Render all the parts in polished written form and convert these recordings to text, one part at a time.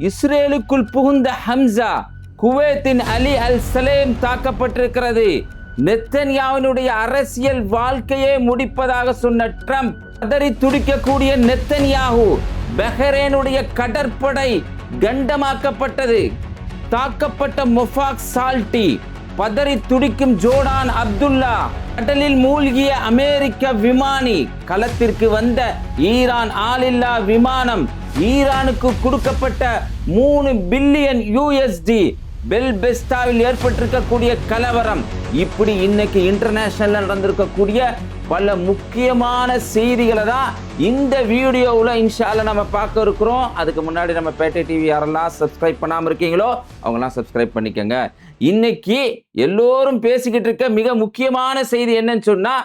இஸ்ரேலுக்குள் புகுந்த ஹம்சா, குவைத்தின் அலி அல் சலேம் தாக்கப்பட்டிருக்கிறது. நெத்தன்யாவினுடைய அரசியல் வாழ்க்கையே முடிப்பதாக சொன்ன ட்ரம்ப், பதறி துடிக்கக்கூடிய நெத்தன்யாகு, பஹ்ரைனுடைய கடற்படை கண்டமாக்கப்பட்டது. தாக்கப்பட்ட மொஃபாக் சால்டி, பதறி துடிக்கும் ஜோர்டான் அப்துல்லா, கடலில் மூழ்கிய அமெரிக்க விமானி, களத்திற்கு வந்த ஈரான் ஆளில்லா விமானம், ஈரானுக்கு கொடுக்கப்பட்ட 3 பில்லியன் USD, பெல்பெஸ்டாவில் ஏற்பட்டிருக்கக்கூடிய கலவரம், இப்படி இன்னைக்கு இன்டர்நேஷனல்ல நடந்திருக்கக்கூடிய பல முக்கியமான செய்திகளை தான் இந்த வீடியோவில் இன்ஷா அல்லாஹ் நம்ம பார்க்க இருக்கிறோம். அதுக்கு முன்னாடி நம்ம பேட்டை டிவி யாரெல்லாம் சப்ஸ்கிரைப் பண்ணாமல் இருக்கீங்களோ அவங்கெல்லாம் சப்ஸ்கிரைப் பண்ணிக்கோங்க. இன்னைக்கு எல்லோரும் பேசிக்கிட்டு இருக்க மிக முக்கியமான செய்தி என்னன்னு சொன்னா,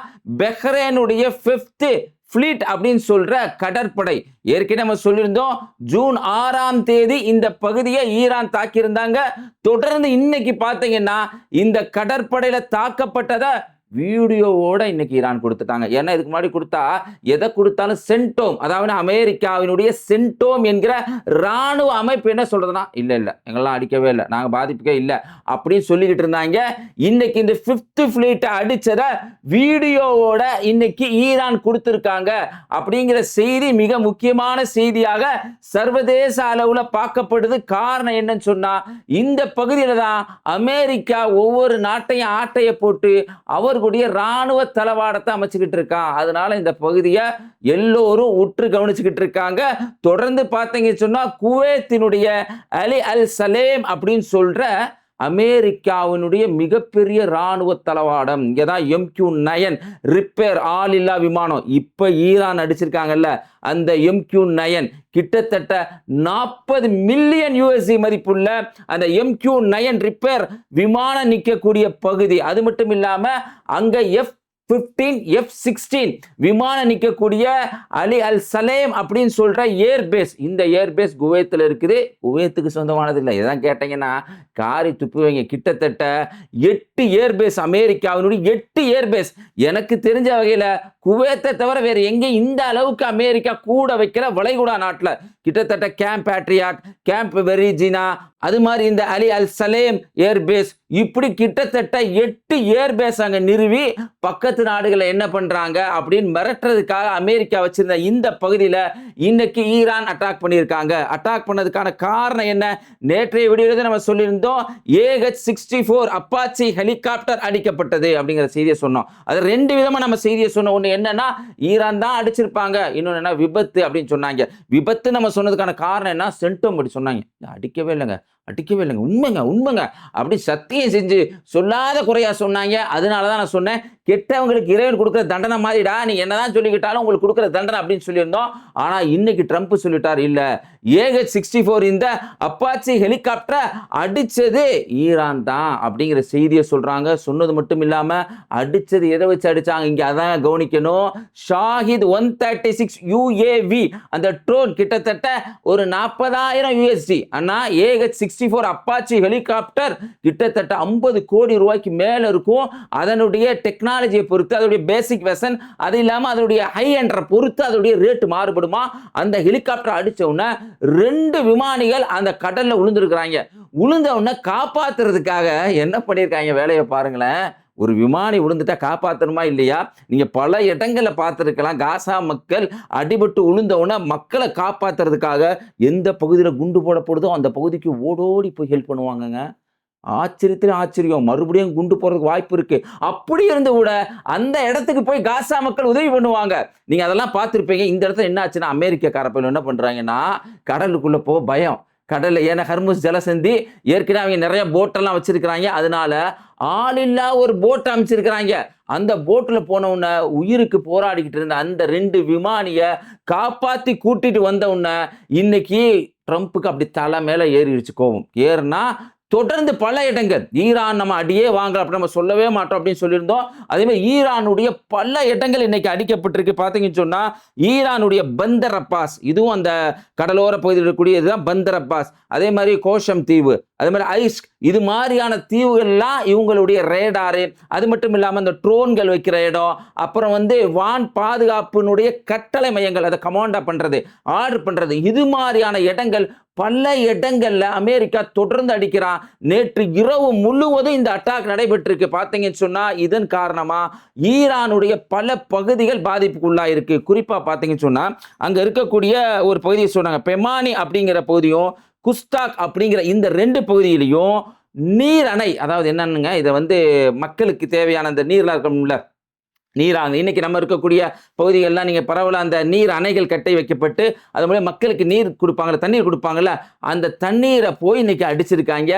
பஹ்ரைனுடைய 5th ஃப்ளீட் அப்படின்னு சொல்ற கடற்படை. ஏற்கனவே நம்ம சொல்லியிருந்தோம், ஜூன் 6ஆம் தேதி இந்த பகுதியை ஈரான் தாக்கியிருந்தாங்க. தொடர்ந்து இன்னைக்கு பார்த்தீங்கன்னா இந்த கடற்படையில தாக்கப்பட்டதை வீடியோவோட இன்னைக்கு ஈரான் கொடுத்துட்டாங்க. ஏன்னா இதுக்கு முன்னாடி கொடுத்தா எதை கொடுத்தாலும் சென்டோம், அதாவது அமெரிக்காவினுடைய சென்டோம் என்கிற ராணுவ அமைப்பு என்ன சொல்றதுன்னா, இல்ல எங்கெல்லாம் அடிக்கவே இல்லை, நாங்க பாதிப்புக்கே இல்லை அப்படின்னு சொல்லிக்கிட்டு இருந்தாங்க. இன்னைக்கு இந்த 5th ஃப்ளீட்டை அடிச்சத வீடியோவோட இன்னைக்கு ஈரான் கொடுத்திருக்காங்க அப்படிங்கிற செய்தி மிக முக்கியமான செய்தியாக சர்வதேச அளவுல பார்க்கப்படுது. காரணம் என்னன்னு சொன்னா, இந்த பகுதியில தான் அமெரிக்கா ஒவ்வொரு நாட்டையும் ஆட்டைய போட்டு அவர் ராணுவ தளவாடத்தை அமைச்சுக்கிட்டு இருக்கான். அதனால இந்த பகுதியை எல்லோரும் உற்று கவனிச்சுக்கிட்டு இருக்காங்க. தொடர்ந்து பார்த்தீங்க சொன்னா, குவைத்தினுடைய அலி அல் சலேம் அப்படின்னு சொல்ற அமெரிக்காவினுடைய மிகப்பெரிய ராணுவ தளவாடம், இங்கதான் MQ-9 ரிப்பேர் ஆளில்லா விமானம் இப்ப ஈரான் அடிச்சிருக்காங்கல்ல, அந்த MQ-9 கிட்டத்தட்ட 40 மில்லியன் USD மதிப்புள்ள அந்த MQ-9 ரிப்பேர் விமானம் நிற்கக்கூடிய பகுதி. அது மட்டும் இல்லாம அங்க F-15 F-16 விமானம் நிற்கக்கூடிய அலி அல் சலேம் அப்படின்னு சொல்ற ஏர்பேஸ். இந்த ஏர்பேஸ் குவைத்தில் இருக்குது. குவைத்துக்கு சொந்தமானது இல்லை. இதான் கேட்டீங்கன்னா காரி துப்புவீங்க. கிட்டத்தட்ட 8 ஏர்பேஸ், அமெரிக்காவினுடைய 8 ஏர்பேஸ். எனக்கு தெரிஞ்ச வகையில குவைத்தை தவிர வேற எங்க இந்த அளவுக்கு அமெரிக்கா கூட வைக்கிற வளைகுடா நாட்டில் கிட்டத்தட்ட கேம்ப் பேட்ரியாட், கேம்ப் வெரிஜினா, அது மாதிரி இந்த அலி அல் சலேம் ஏர்பேஸ், இப்படி கிட்டத்தட்ட 8 ஏர்பேஸ் அங்க நிறுவி பக்கத்து நாடுகளை என்ன பண்றாங்க அப்படின்னு மிரட்டுறதுக்காக அமெரிக்கா வச்சிருந்த இந்த பகுதியில இன்னைக்கு ஈரான் அட்டாக் பண்ணியிருக்காங்க. அட்டாக் பண்ணதுக்கான காரணம் என்ன? நேற்றைய வீடியோல நம்ம சொல்லியிருந்தோம், AH-64 அப்பாச்சி ஹெலிகாப்டர் அடிக்கப்பட்டது அப்படிங்கிற செய்தியை சொன்னோம். அது 2 விதமா நம்ம செய்தியை சொன்னோம். ஒண்ணு என்னன்னா, ஈரான் தான் அடிச்சிருப்பாங்க, இன்னொன்னு என்ன விபத்து அப்படின்னு சொன்னாங்க. விபத்து நம்ம சொன்னதுக்கான காரணம் என்ன? சென்டோம் அப்படி சொன்னாங்க. அடிக்கவே இல்லைங்க உண்மைங்க அப்படி சத்தியம் செஞ்சு சொல்லாத குறையா சொன்னாங்க. அதனாலதான் நான் சொன்னேன், கெட்டவங்களுக்கு இறைவன் கொடுக்கிற தண்டனை மாதிரிடா, நீ என்னதான் சொல்லிக்கிட்டாலும் உங்களுக்கு கொடுக்கிற தண்டனை அப்படின்னு சொல்லியிருந்தோம். ஆனா இன்னைக்கு ட்ரம்ப் சொல்லிட்டார், இல்ல AH-64 இந்த அப்பாச்சி ஹெலிகாப்டரை அடிச்சது ஈரான் தான் அப்படிங்கிற செய்தியை சொல்றாங்க. சொன்னது மட்டும் இல்லாம அடிச்சது எதை வச்சு அடிச்சாங்க இங்க அதான் கவனிக்கணும். ஷாஹித் 136 UAV அந்த ட்ரோன் கிட்டத்தட்ட ஒரு 40,000 USD. ஆனா AH-64 அப்பாச்சி ஹெலிகாப்டர் கிட்டத்தட்ட 50 கோடி ரூபாய்க்கு மேல இருக்கும். அதனுடைய டெக்னாலஜியை பொறுத்து, அதனுடைய பேசிக் வெர்ஷன், அது இல்லாம அதனுடைய ஹை என்ற பொறுத்து அதனுடைய ரேட் மாறுபடுமா. அந்த ஹெலிகாப்டர் அடிச்ச உடனே 2 விமானிகள் அந்த கடல்ல விழுந்திருக்கிறாங்க. விழுந்த உடனே காப்பாத்துறதுக்காக என்ன பண்ணிருக்காங்க வேலையை பாருங்களேன். ஒரு விமானி விழுந்துட்டா காப்பாற்றணுமா இல்லையா? நீங்க பல இடங்கள்ல பார்த்துருக்கலாம். காசா மக்கள் அடிபட்டு விழுந்தவுடனே மக்களை காப்பாத்துறதுக்காக எந்த பகுதியில் குண்டு போடப்படுதோ அந்த பகுதிக்கு ஓடோடி போய் ஹெல்ப் பண்ணுவாங்கங்க. ஆச்சரியத்துல ஆச்சரியம், மறுபடியும் குண்டு போறதுக்கு வாய்ப்பு இருக்கு. அப்படி இருந்து கூட அந்த இடத்துக்கு போய் காசா மக்கள் உதவி பண்ணுவாங்க. நீங்க அதெல்லாம் பார்த்துருப்பீங்க. இந்த இடத்துல என்ன ஆச்சுன்னா, அமெரிக்க கப்பல் என்ன பண்றாங்கன்னா, கடலுக்குள்ள போ பயம். கடல்ல ஏன்னா ஹர்முஸ் ஜலசந்தி ஏற்கனவே அவங்க நிறைய போட்டெல்லாம் வச்சிருக்கிறாங்க. அதனால ஆளில்லா ஒரு போட் அமைச்சிருக்கிறாங்க. அந்த போட்ல போனவுடனே உயிருக்கு போராடிக்கிட்டு இருந்த அந்த 2 விமானிய காப்பாத்தி கூட்டிட்டு வந்தவுடனே இன்னைக்கு ட்ரம்ப்புக்கு அப்படி தலை மேல ஏறிடுச்சு கோபம். ஏறுனா தொடர்ந்து பல இடங்கள் ஈரான் நம்ம அடியே வாங்கல அப்படி நம்ம சொல்லவே மாட்டோம் அப்படின்னு சொல்லியிருந்தோம். அதே மாதிரி ஈரானுடைய பல இடங்கள் இன்னைக்கு அடிக்கப்பட்டிருக்கு. பார்த்தீங்கன்னு சொன்னா, ஈரானுடைய பந்தர் அப்பாஸ், இதுவும் அந்த கடலோர பகுதியில் இருக்கக்கூடிய இதுதான் பந்தர் அப்பாஸ். அதே மாதிரி கோஷம் தீவு, அதே மாதிரி ஐஸ்க், இது மாதிரியான தீவுகள்லாம் இவங்களுடைய ரேடாரு. அது மட்டும் இல்லாமல் இந்த ட்ரோன்கள் வைக்கிற இடம், அப்புறம் வான் பாதுகாப்பினுடைய கட்டளை மையங்கள், அதை கமாண்டா பண்றது, ஆர்டர் பண்றது, இது மாதிரியான இடங்கள் பல இடங்கள்ல அமெரிக்கா தொடர்ந்து அடிக்கிறான். நேற்று இரவு முழுவதும் இந்த அட்டாக் நடைபெற்றிருக்கு. பார்த்தீங்கன்னு சொன்னா இதன் காரணமா ஈரானுடைய பல பகுதிகள் பாதிப்புக்குள்ளாயிருக்கு. குறிப்பா பார்த்தீங்கன்னு சொன்னா அங்க இருக்கக்கூடிய ஒரு பகுதியை சொன்னாங்க, பெமானி அப்படிங்கிற பகுதியும் குஸ்டாக் அப்படிங்கிற இந்த 2 பகுதியிலையும் நீர் அணை, அதாவது என்னன்னுங்க, இதை வந்து மக்களுக்கு தேவையான அந்த நீர்லாம் இருக்கணும்ல, நீராங்க இன்னைக்கு நம்ம இருக்கக்கூடிய பகுதிகள்லாம் நீங்க பரவல அந்த நீர் அணைகள் கட்டி வைக்கப்பட்டு அது மூலம் மக்களுக்கு நீர் கொடுப்பாங்கல்ல, தண்ணீர் கொடுப்பாங்கல்ல, அந்த தண்ணீரை போய் இன்னைக்கு அடிச்சிருக்காங்க.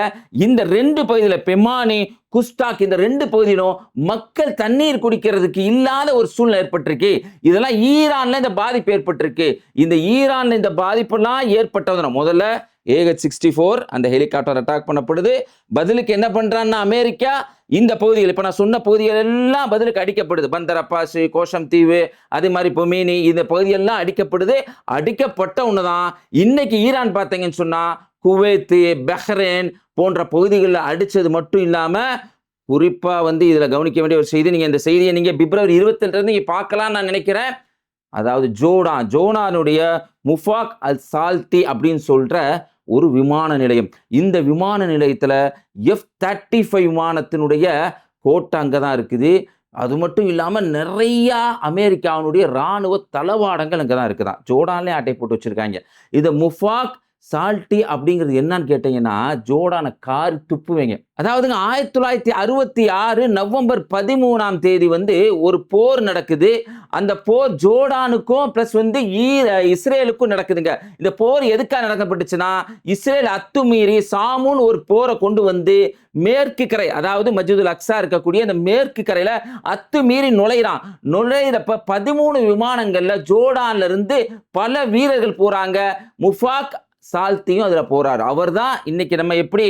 இந்த 2 பகுதியில பெமானி குஸ்டாக் இந்த 2 பகுதியிலும் மக்கள் தண்ணீர் குடிக்கிறதுக்கு இல்லாத ஒரு சூழ்நிலை ஏற்பட்டிருக்கு. இதெல்லாம் ஈரான்ல இந்த பாதிப்பு ஏற்பட்டிருக்கு. இந்த ஈரான்ல இந்த பாதிப்பெல்லாம் ஏற்பட்டது முதல்ல AH-64 அந்த ஹெலிகாப்டர் அட்டாக் பண்ணப்படுது. பதிலுக்கு என்ன பண்றான்னா அமெரிக்கா இந்த பகுதிகள், இப்ப நான் சொன்ன பகுதிகள் எல்லாம் பதிலுக்கு அடிக்கப்படுது. பந்தர் அப்பாஸ், கோஷம் தீவு, அதே மாதிரி பொமேனி, இந்த பகுதியெல்லாம் அடிக்கப்படுது. அடிக்கப்பட்ட ஒண்ணுதான் இன்னைக்கு ஈரான் பார்த்தீங்கன்னு சொன்னா குவைத், பஹ்ரைன் போன்ற பகுதிகளில் அடிச்சது மட்டும் இல்லாம குறிப்பா வந்து இதுல கவனிக்க வேண்டிய ஒரு செய்தி, நீங்க இந்த செய்தியை நீங்க பிப்ரவரி 27 நீங்க பார்க்கலாம் நான் நினைக்கிறேன். அதாவது ஜோர்டானுடைய முஃபாக் அல் சால்தி அப்படின்னு சொல்ற ஒரு விமான நிலையம். இந்த விமான நிலையத்துல F-35 விமானத்தினுடைய கோட்டை அங்கதான் இருக்குது. அது மட்டும் இல்லாம நிறைய அமெரிக்காவினுடைய ராணுவ தளவாடங்கள் அங்கதான் இருக்குதான். ஜோர்டான்லயே ஆட்டை போட்டு வச்சிருக்காங்க. இதை முஃபாக் சால்டி அப்படிங்கிறது என்னன்னு கேட்டீங்கன்னா ஜோர்டானை காரி துப்புவீங்க. அதாவதுங்க 1966 நவம்பர் 13 வந்து ஒரு போர் நடக்குது. அந்த போர் ஜோர்டானுக்கும் பிளஸ் வந்து இஸ்ரேலுக்கும் நடக்குதுங்க. இந்த போர் எதுக்காக நடக்கப்பட்டுச்சுன்னா இஸ்ரேல் அத்துமீறி சாமுன் ஒரு போரை கொண்டு வந்து மேற்கு கரை, அதாவது மஸ்ஜிதுல் அக்ஸா இருக்கக்கூடிய அந்த மேற்கு கரையில அத்துமீறி நுழையிறப்ப 13 விமானங்கள்ல ஜோர்டான்ல இருந்து பல வீரர்கள் போறாங்க. முஃபாக் சால்தியும் அதுல போறாரு. அவர் தான் இன்னைக்கு நம்ம எப்படி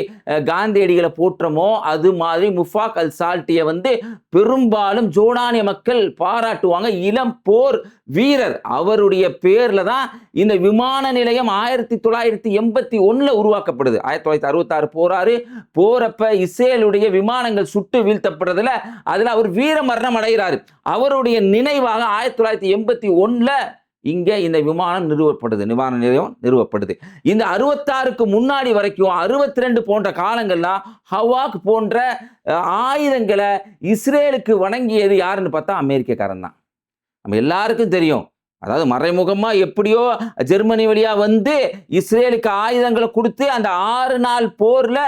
காந்தியடிகளை போற்றமோ அது மாதிரி முஃபாக் அல் சால்டியை வந்து பெரும்பாலும் ஜோர்டானிய மக்கள் பாராட்டுவாங்க. இளம் போர் வீரர். அவருடைய பேர்ல தான் இந்த விமான நிலையம் 1981 உருவாக்கப்படுது. 1966 போறப்ப இஸ்ரேலுடைய விமானங்கள் சுட்டு வீழ்த்தப்படுறதுல அதுல அவர் வீர மரணம் அடைகிறாரு. அவருடைய நினைவாக 1981 இங்க இந்த விமான நிலையம் நிறுவப்படுது. இந்த 66க்கு முன்னாடி வரைக்கும் 62 போன்ற காலங்கள்லாம் ஹவாக் போன்ற ஆயுதங்களை இஸ்ரேலுக்கு வழங்கியது யாருன்னு பார்த்தா அமெரிக்கக்காரன் தான். நம்ம எல்லாருக்கும் தெரியும். அதாவது மறைமுகமா எப்படியோ ஜெர்மனி வழியா வந்து இஸ்ரேலுக்கு ஆயுதங்களை கொடுத்து அந்த 6 நாள் போர்ல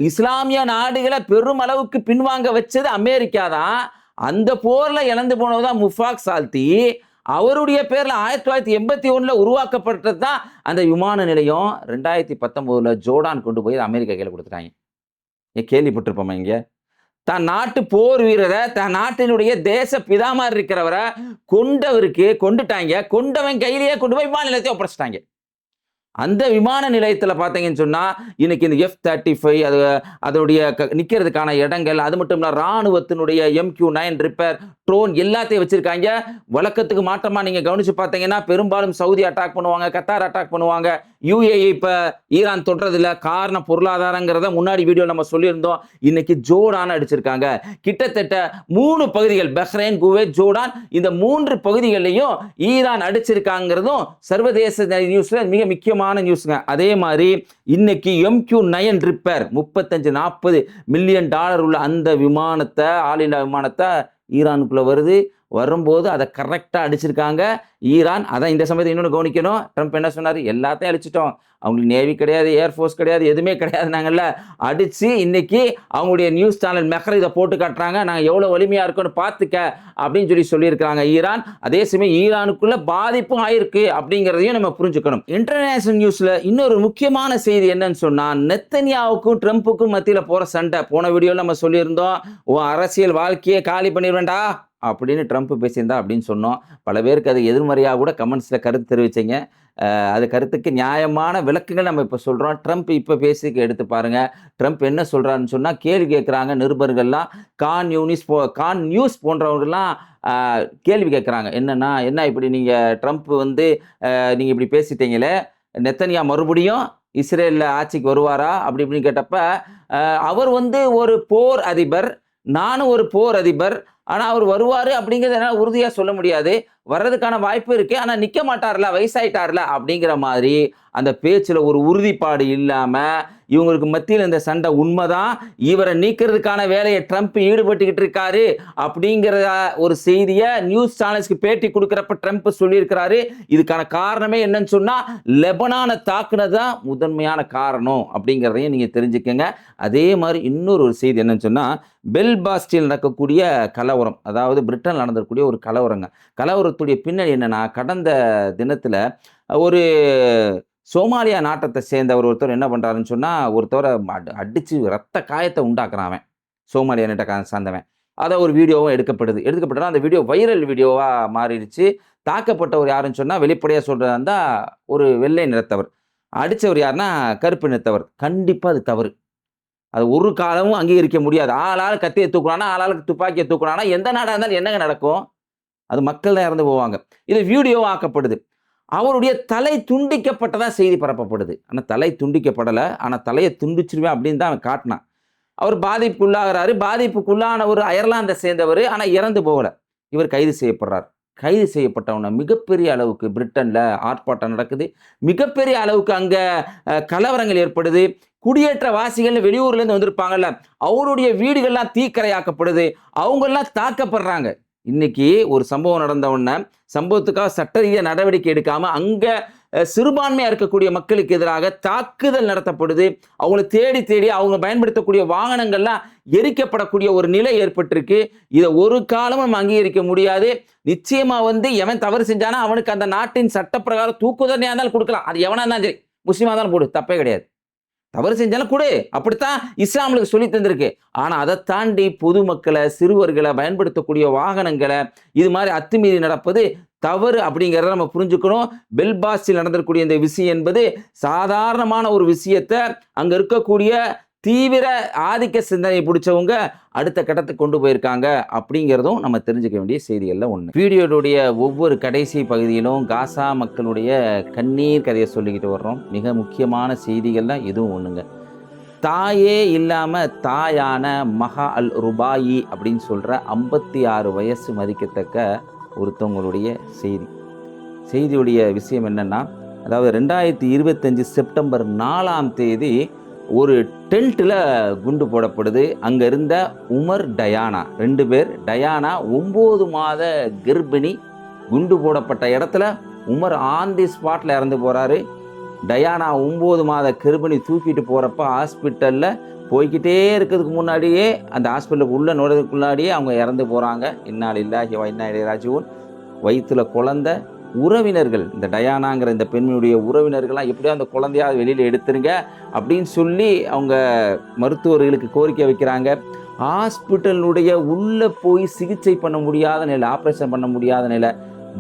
இஸ்லாமிய நாடுகளை பெருமளவுக்கு பின்வாங்க வச்சது அமெரிக்கா தான். அந்த போர்ல இழந்து போனதுதான் முஃபாக் சால்தி. அவருடைய பேர்ல 1981 உருவாக்கப்பட்டது தான் அந்த விமான நிலையம். 2019 ஜோர்டான் கொண்டு போய் அமெரிக்கா கையில கொடுத்துட்டாங்க. கேள்விப்பட்டிருப்போமா இங்க? தன் நாட்டு போர் வீரரை, தன் நாட்டினுடைய தேச பிதாமா இருக்கிறவரை கொண்டுட்டாங்க. கொண்டவன் கையிலேயே கொண்டு போய் விமான நிலையத்தை ஒப்படைச்சிட்டாங்க. அந்த விமான நிலையத்தில் பார்த்தீங்கன்னு சொன்னால் இன்னைக்கு இந்த F-35 அதோடைய நிற்கிறதுக்கான இடங்கள், அது மட்டும் இல்லை ராணுவத்தினுடைய MQ-9 ரிப்பேர் ட்ரோன் எல்லாத்தையும் வச்சிருக்காங்க. வழக்கத்துக்கு மாற்றமாக நீங்கள் கவனிச்சு பார்த்தீங்கன்னா பெரும்பாலும் சவுதி அட்டாக் பண்ணுவாங்க, கத்தார் அட்டாக் பண்ணுவாங்க, UAE இப்போ ஈரான் தொடுறதில்ல. காரணம் பொருளாதாரங்கிறத முன்னாடி வீடியோ நம்ம சொல்லியிருந்தோம். இன்னைக்கு ஜோர்டான் அடிச்சிருக்காங்க. கிட்டத்தட்ட 3 பகுதிகள், பஹ்ரைன், குவைத், ஜோர்டான், இந்த 3 பகுதிகளையும் ஈரான் அடிச்சிருக்காங்கிறதும் சர்வதேச நியூஸ்ல மிக முக்கியமான நியூஸ்ங்க. அதே மாதிரி இன்னைக்கு MQ-9 ரிப்பேர் 35-40 மில்லியன் டாலர் உள்ள அந்த விமானத்தை, ஆளில்லா விமானத்தை ஈரானுக்குள்ள வரும்போது அதை கரெக்டா அடிச்சிருக்காங்க ஈரான். அதான் இந்த சமயத்தை இன்னொன்று கவனிக்கணும். ட்ரம்ப் என்ன சொன்னார்? எல்லாத்தையும் அடிச்சிட்டோம், அவங்களுக்கு நேவி கிடையாது, ஏர்ஃபோர்ஸ் கிடையாது, எதுவுமே கிடையாது, நாங்கள்ல அடிச்சு இன்னைக்கு அவங்களுடைய நியூஸ் சேனல் மெஹர் இதை போட்டு காட்டுறாங்க, நாங்கள் எவ்வளோ வலிமையா இருக்கோன்னு பார்த்துக்க அப்படின்னு சொல்லியிருக்காங்க ஈரான். அதே சமயம் ஈரானுக்குள்ள பாதிப்பும் ஆயிருக்கு அப்படிங்கிறதையும் நம்ம புரிஞ்சுக்கணும். இன்டர்நேஷனல் நியூஸ்ல இன்னொரு முக்கியமான செய்தி என்னன்னு சொன்னா, நெத்தன்யாவுக்கும் ட்ரம்ப்புக்கும் மத்தியில் போற சண்டை. போன வீடியோல நம்ம சொல்லியிருந்தோம், அரசியல் வாழ்க்கையை காலி பண்ணிடுவேண்டா அப்படின்னு ட்ரம்ப் பேசியிருந்தா அப்படின்னு சொன்னோம். பல பேருக்கு அது எதிர்மறையாக கூட கமெண்ட்ஸில் கருத்து தெரிவிச்சிங்க. அது கருத்துக்கு நியாயமான விளக்கங்கள் நம்ம இப்போ சொல்கிறோம். ட்ரம்ப் இப்போ பேசிக்கு எடுத்து பாருங்கள். ட்ரம்ப் என்ன சொல்கிறாருன்னு சொன்னால், கேள்வி கேட்குறாங்க நிருபர்கள்லாம், கான் நியூஸ் போன்றவர்கள்லாம் கேள்வி கேட்குறாங்க. என்ன இப்படி நீங்கள் ட்ரம்ப் வந்து நீங்கள் இப்படி பேசிட்டீங்களே, நெத்தன்யா மறுபடியும் இஸ்ரேலில் ஆட்சிக்கு வருவாரா அப்படி இப்படின்னு கேட்டப்ப, அவர் வந்து ஒரு போர் அதிபர், நானும் ஒரு போர் அதிபர், ஆனால் அவர் வருவார் அப்படிங்கிறது என்னால் உறுதியாக சொல்ல முடியாது. வர்றதுக்கான வாய்ப்பு இருக்கு, ஆனா நிக்க மாட்டார்ல, வயசாயிட்டார்ல அப்படிங்கிற மாதிரி அந்த பேச்சுல ஒரு உறுதிப்பாடு இல்லாம, இவங்களுக்கு மத்தியில் இந்த சண்டை உண்மைதான், இவரை நீக்கிறதுக்கான வேலையை ட்ரம்ப் ஈடுபட்டுக்கிட்டு இருக்காரு அப்படிங்கிற ஒரு செய்தியை நியூஸ் சேனல்ஸ்க்கு பேட்டி கொடுக்கிறப்ப ட்ரம்ப் சொல்லியிருக்கிறாரு. இதுக்கான காரணமே என்னன்னு சொன்னா லெபனானை தாக்குனதுதான் முதன்மையான காரணம் அப்படிங்கிறதையும் நீங்க தெரிஞ்சுக்கங்க. அதே மாதிரி இன்னொரு செய்தி என்னன்னு சொன்னா, பெல்பாஸ்டில் நடக்கக்கூடிய கலவரம், அதாவது பிரிட்டன் நடந்திருக்கக்கூடிய ஒரு கலவரங்க. கலவரத்துடைய பின்னணி என்னன்னா, கடந்த தினத்துல ஒரு சோமாலியா நாட்டத்தை சேர்ந்தவர் ஒருத்தர் என்ன பண்றாருன்னு சொன்னா, ஒருத்தவரை அடிச்சு ரத்த காயத்தை உண்டாக்குறான் அவன். சோமாலியா நாட்டை சார்ந்தவன். அத ஒரு வீடியோவும் எடுக்கப்பட்டது. அந்த வீடியோ வைரல் வீடியோவா மாறிடுச்சு. தாக்கப்பட்டவர் யாருன்னு சொன்னா, வெளிப்படையா சொல்றதா இருந்தா ஒரு வெள்ளை நிறத்தவர். அடிச்சவர் யாருன்னா கருப்பு நிறத்தவர். கண்டிப்பா அது தவறு. அது ஒரு காலமும் அங்கீகரிக்க முடியாது. ஆளாள் கத்தியை தூக்குனானா, ஆளாளுக்கு துப்பாக்கியை தூக்குனானா, எந்த நாடா இருந்தாலும் என்னங்க நடக்கும்? அது மக்கள் தான் இறந்து போவாங்க. இது வீடியோ ஆக்கப்படுது. அவருடைய தலை துண்டிக்கப்பட்டதா செய்தி பரப்பப்படுது. ஆனா தலை துண்டிக்கப்படல. ஆனா தலையை துண்டிச்சிருவேன் அப்படின்னு தான் அவன் காட்டினான். அவர் பாதிப்புக்குள்ளாகிறாரு. பாதிப்புக்குள்ளான ஒரு அயர்லாந்தை சேர்ந்தவர். ஆனா இறந்து போகல. இவர் கைது செய்யப்படுறார். கைது செய்யப்பட்டவன மிகப்பெரிய அளவுக்கு பிரிட்டன்ல ஆர்ப்பாட்டம் நடக்குது. மிகப்பெரிய அளவுக்கு அங்க கலவரங்கள் ஏற்படுது. குடியேற்றவாசிகள் வெளியூர்ல இருந்து வந்திருப்பாங்கல்ல, அவருடைய வீடுகள்லாம் தீக்கிரையாக்கப்படுது. அவங்கெல்லாம் தாக்கப்படுறாங்க. இன்னைக்கு ஒரு சம்பவம் நடந்த உடனே சம்பவத்துக்காக சட்ட ரீதியா நடவடிக்கை எடுக்காம அங்க சிறுபான்மையா இருக்கக்கூடிய மக்களுக்கு எதிராக தாக்குதல் நடத்தப்படுது. அவங்களை தேடி தேடி அவங்க பயன்படுத்தக்கூடிய வாகனங்கள்லாம் எரிக்கப்படக்கூடிய ஒரு நிலை ஏற்பட்டிருக்கு. இதை ஒரு காலமும் நம்ம அங்கீகரிக்க முடியாது. நிச்சயமா எவன் தவறு செஞ்சானா அவனுக்கு அந்த நாட்டின் சட்டப்பிரகாரம் தூக்கு தண்டனையா இருந்தாலும் கொடுக்கலாம். அது எவனா இருந்தாலும் சரி, முஸ்லீமா இருந்தாலும் போடு, தப்பே கிடையாது. தவறு செஞ்சாலும் கொடு, அப்படித்தான் இஸ்லாமுக்கு சொல்லி தந்திருக்கு. ஆனா அதை தாண்டி பொதுமக்களை, சிறுவர்களை, பயன்படுத்தக்கூடிய வாகனங்களை இது மாதிரி அத்துமீறி நடப்பது தவறு அப்படிங்கிறத நம்ம புரிஞ்சுக்கணும். பெல்பாஸ்டில் நடந்திருக்கக்கூடிய இந்த விஷயம் என்பது சாதாரணமான ஒரு விஷயத்தை அங்க இருக்கக்கூடிய தீவிர ஆதிக்க சிந்தனை பிடிச்சவங்க அடுத்த கட்டத்துக்கு கொண்டு போயிருக்காங்க அப்படிங்கிறதும் நம்ம தெரிஞ்சுக்க வேண்டிய செய்திகள்ல ஒன்று. வீடியோடைய ஒவ்வொரு கடைசி பகுதியிலும் காசா மக்களுடைய கண்ணீர் கதையை சொல்லிக்கிட்டு வர்றோம். மிக முக்கியமான செய்திகள்லாம் இதுவும் ஒண்ணுங்க. தாயே இல்லாம தாயான மஹா அல் ருபாயி அப்படின்னு சொல்ற 56 வயசு மதிக்கத்தக்க ஒருத்தவங்களுடைய செய்தியுடைய விஷயம் என்னன்னா, அதாவது 2025 செப்டம்பர் 4ஆம் தேதி ஒரு டென்ட்டில் குண்டு போடப்படுது. அங்கே இருந்த உமர், டயானா 2 பேர். டயானா 9 மாத கர்ப்பிணி. குண்டு போடப்பட்ட இடத்துல உமர் ஆன் தி ஸ்பாட்டில் இறந்து போகிறாரு. டயானா 9 மாத கர்ப்பிணி தூக்கிட்டு போகிறப்ப ஹாஸ்பிட்டலில் போய்கிட்டே இருக்கிறதுக்கு முன்னாடியே, அந்த ஹாஸ்பிட்டலுக்கு உள்ளே நுழைறதுக்கு முன்னாடியே அவங்க இறந்து போகிறாங்க. இன்னா லில்லாஹி வ இன்னா இலைஹி ராஜிஊன். வயிற்றுல குழந்தை. உறவினர்கள், இந்த டயானாங்கிற இந்த பெண்ணுடைய உறவினர்கள்லாம் எப்படியோ அந்த குழந்தையாவது வெளியில் எடுத்துருங்க அப்படின்னு சொல்லி அவங்க மருத்துவர்களுக்கு கோரிக்கை வைக்கிறாங்க. ஹாஸ்பிட்டலுடைய உள்ளே போய் சிகிச்சை பண்ண முடியாத நிலை, ஆப்ரேஷன் பண்ண முடியாத நிலை,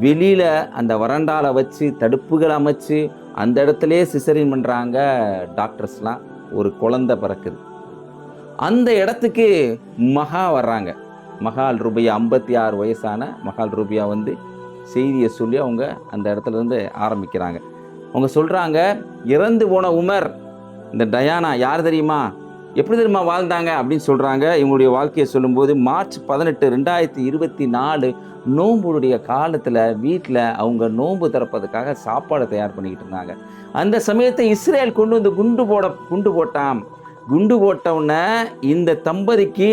வெளியில் அந்த வறண்டால வச்சு தடுப்புகள் அமைச்சு அந்த இடத்துலையே சிசரின் பண்ணுறாங்க டாக்டர்ஸ்லாம். ஒரு குழந்தை பிறக்குது. அந்த இடத்துக்கு மகா வர்றாங்க. மஹால் ரூபியா, 56 வயசான மஹால் ரூபியா செய்தியை சொல்லி அவங்க அந்த இடத்துல இருந்து ஆரம்பிக்கிறாங்க. அவங்க சொல்கிறாங்க, இறந்து போன உமர், இந்த டயானா யார் தெரியுமா, எப்படி தெரியுமா வாழ்ந்தாங்க அப்படின்னு சொல்கிறாங்க. இவங்களுடைய வாழ்க்கையை சொல்லும்போது, மார்ச் 18, 2024 நோம்புடைய காலத்தில் வீட்டில் அவங்க நோன்பு திறப்பதுக்காக சாப்பாடு தயார் பண்ணிக்கிட்டு இருந்தாங்க. அந்த சமயத்தை இஸ்ரேல் குண்டு போட்டான். குண்டு போட்டவுடனே இந்த தம்பதிக்கு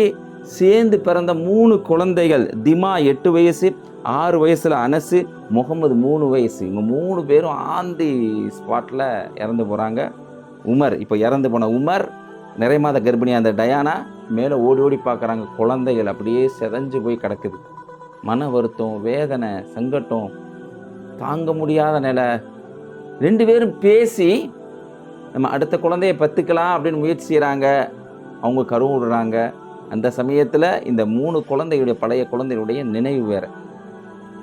சேர்ந்து பிறந்த 3 குழந்தைகள், திமா 8 வயசு, 6 வயசுல அனசு, முகமது 3 வயசு. இவங்க 3 பேரும் ஆந்தி ஸ்பாட்டில் இறந்து போகிறாங்க. உமர், இப்போ இறந்து போன உமர், நிறை மாத கர்ப்பிணி அந்த டயானா மேலே ஓடி ஓடி பார்க்குறாங்க. குழந்தைகள் அப்படியே செதஞ்சு போய் கிடக்குது. மன வருத்தம், வேதனை, சங்கட்டம் தாங்க முடியாத நிலை. 2 பேரும் பேசி நம்ம அடுத்த குழந்தைய பத்துக்கலாம் அப்படின்னு முயற்சி செய்கிறாங்க. அவங்க கருவு விடுறாங்க. அந்த சமயத்தில் இந்த 3 குழந்தைகளுடைய, பழைய குழந்தைகளுடைய நினைவு வேறு.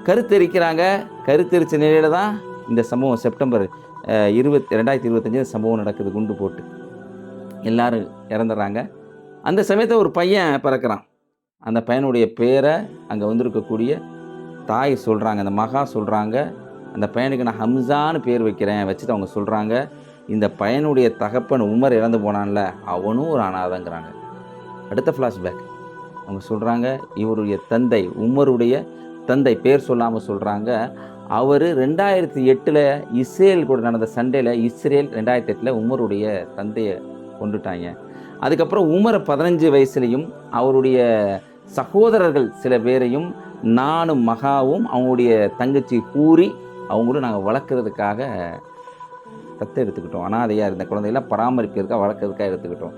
கருத்தரிக்கிறாங்க. கருத்தரிச்ச நிலையில் தான் இந்த சம்பவம் செப்டம்பர் 2025 சம்பவம் நடக்குது. குண்டு போட்டு எல்லாரும் இறந்துடுறாங்க. அந்த சமயத்தில் ஒரு பையன் பிறக்கிறான். அந்த பையனுடைய பேரை அங்கே வந்திருக்கக்கூடிய தாய் சொல்கிறாங்க, அந்த மகா சொல்கிறாங்க, அந்த பையனுக்கு நான் ஹம்சான்னு பேர் வைக்கிறேன். வச்சுட்டு அவங்க சொல்கிறாங்க, இந்த பையனுடைய தகப்பன் உமர் இறந்து போனான்ல, அவனும் ஒரு அனாதைங்கிறாங்க. அடுத்த ஃப்ளாஷ்பேக் அவங்க சொல்கிறாங்க, இவருடைய தந்தை உமருடைய தந்தை பேர் சொல்லாமல் சொல்கிறாங்க. அவர் 2008 இஸ்ரேல் கூட நடந்த சண்டையில் இஸ்ரேல் 2008 உமருடைய தந்தையை கொண்டுட்டாங்க. அதுக்கப்புறம் உமரை 15 வயசுலையும் அவருடைய சகோதரர்கள் சில பேரையும் நானும் மகாவும் அவங்களுடைய தங்கச்சி ஹூரி அவங்களும் நாங்கள் வளர்க்குறதுக்காக எடுத்துக்கிட்டோம். அனாதையாக இருந்த குழந்தையெல்லாம் பராமரிக்கிறதுக்காக வளர்க்குறதுக்காக எடுத்துக்கிட்டோம்.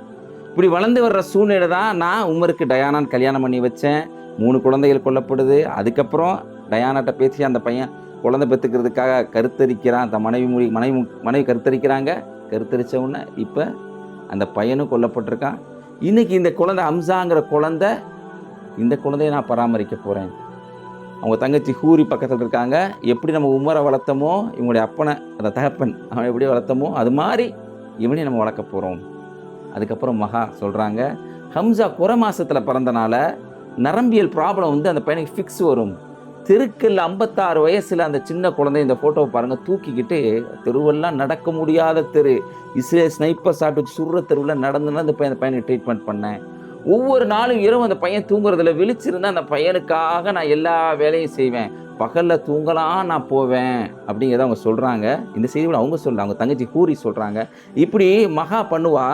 இப்படி வளர்ந்து வர்ற சூழ்நிலை தான் நான் உமருக்கு டயானான்னு கல்யாணம் பண்ணி வச்சேன். 3 குழந்தைகள் கொல்லப்படுது. அதுக்கப்புறம் டயானாட்ட பேசி அந்த பையன் குழந்தை பெற்றுக்கிறதுக்காக கருத்தரிக்கிறான். அந்த மனைவி கருத்தரிக்கிறாங்க. கருத்தரித்த உடனே இப்போ அந்த பையனும் கொல்லப்பட்டிருக்கான். இன்றைக்கி இந்த குழந்தை ஹம்சாங்கிற குழந்தை, இந்த குழந்தைய நான் பராமரிக்க போகிறேன். அவங்க தங்கச்சி ஹூரி பக்கத்தில் இருக்காங்க. எப்படி நம்ம உமரை வளர்த்தமோ, இவங்களுடைய அப்பனை அந்த தகப்பன் அவன் எப்படி வளர்த்தமோ அது மாதிரி இவனையும் நம்ம வளர்க்க போகிறோம். அதுக்கப்புறம் மகா சொல்கிறாங்க, ஹம்சா குறை மாதத்தில் பிறந்தனால நரம்பியல் ப்ராப்ளம் வந்து அந்த பையனுக்கு ஃபிக்ஸ் வரும். தெருக்கில் 56 வயசில் அந்த சின்ன குழந்தை, இந்த ஃபோட்டோவை பாருங்கள், தூக்கிக்கிட்டு தெருவெல்லாம் நடக்க முடியாத தெரு, இஸ்ரேல் ஸ்னைப்பர் ஷாட் வச்சு சுடுற தெருவில் நடந்துன்னா அந்த பையனுக்கு ட்ரீட்மெண்ட் பண்ணேன். ஒவ்வொரு நாளும் இரவு அந்த பையன் தூங்குறதுல விழிச்சிருந்தா அந்த பையனுக்காக நான் எல்லா வேலையும் செய்வேன். பகலில் தூங்கலாம் நான் போவேன் அப்படிங்கிறத அவங்க சொல்கிறாங்க. இந்த செய்தியில் அவங்க சொல்கிறாங்க, அவங்க தங்கச்சி ஹூரி சொல்கிறாங்க. இப்படி மகா பண்ணுவா.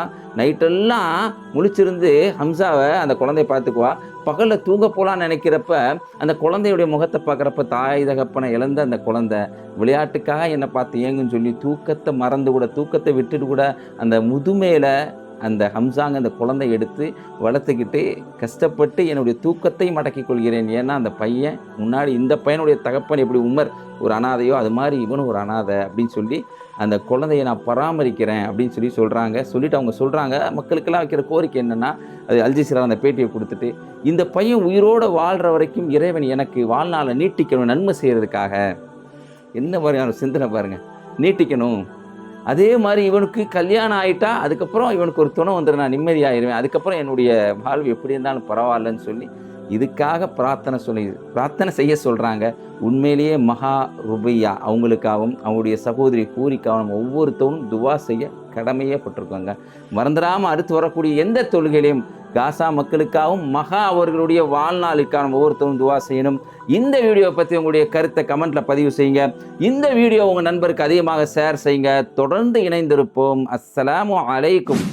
நைட்டெல்லாம் முழிச்சிருந்து ஹம்சாவை அந்த குழந்தைய பார்த்துக்குவா. பகலில் தூங்க போகலான்னு நினைக்கிறப்ப அந்த குழந்தையுடைய முகத்தை பார்க்குறப்ப தாய் தகப்பனை இழந்த அந்த குழந்தை விளையாட்டுக்காக என்னை பார்த்து ஏங்குன்னு சொல்லி தூக்கத்தை மறந்து கூட, தூக்கத்தை விட்டுட்டு கூட அந்த முதுமையில் அந்த ஹம்சாங்க அந்த குழந்தை எடுத்து வளர்த்துக்கிட்டு கஷ்டப்பட்டு என்னுடைய தூக்கத்தை மடக்கிக் கொள்கிறேன். ஏன்னா அந்த பையன் முன்னாடி இந்த பையனுடைய தகப்பன் எப்படி உமர் ஒரு அனாதையோ அது மாதிரி இவனும் ஒரு அனாதை அப்படின்னு சொல்லி அந்த குழந்தையை நான் பராமரிக்கிறேன் அப்படின்னு சொல்கிறாங்க. சொல்லிவிட்டு அவங்க சொல்கிறாங்க, மக்களுக்கெல்லாம் வைக்கிற கோரிக்கை என்னென்னா, அது அல்ஜசீரா அந்த பேட்டியை கொடுத்துட்டு, இந்த பையன் உயிரோடு வாழ்கிற வரைக்கும் இறைவன் எனக்கு வாழ்நாளை நீட்டிக்கணும், நன்மை செய்கிறதுக்காக. என்ன மாதிரியான சிந்தனை பாருங்கள், நீட்டிக்கணும். அதே மாதிரி இவனுக்கு கல்யாணம் ஆகிட்டா அதுக்கப்புறம் இவனுக்கு ஒரு துணை வந்துடும், நான் நிம்மதியாகிடுவேன், அதுக்கப்புறம் என்னுடைய வாழ்வு எப்படி இருந்தாலும் பரவாயில்லன்னு சொல்லி இதுக்காக பிரார்த்தனை செய்ய சொல்கிறாங்க. உண்மையிலேயே மகா ருபையா அவங்களுக்காகவும் அவங்களுடைய சகோதரி ஹூரிக்காகவும் ஒவ்வொருத்தவனும் துவா செய்ய கடமையே பட்டிருக்காங்க. மறந்துடாமல் அடுத்து வரக்கூடிய எந்த தொழுகையிலையும் காசா மக்களுக்காகவும் மகா அவர்களுடைய வாழ்நாளுக்கான ஒவ்வொருத்தரும் துவா செய்யணும். இந்த வீடியோவை பற்றி உங்களுடைய கருத்தை கமெண்ட்டில் பதிவு செய்யுங்க. இந்த வீடியோ உங்கள் நண்பருக்கு அதிகமாக ஷேர் செய்யுங்க. தொடர்ந்து இணைந்திருப்போம். அஸ்ஸலாமு அலைக்கும்.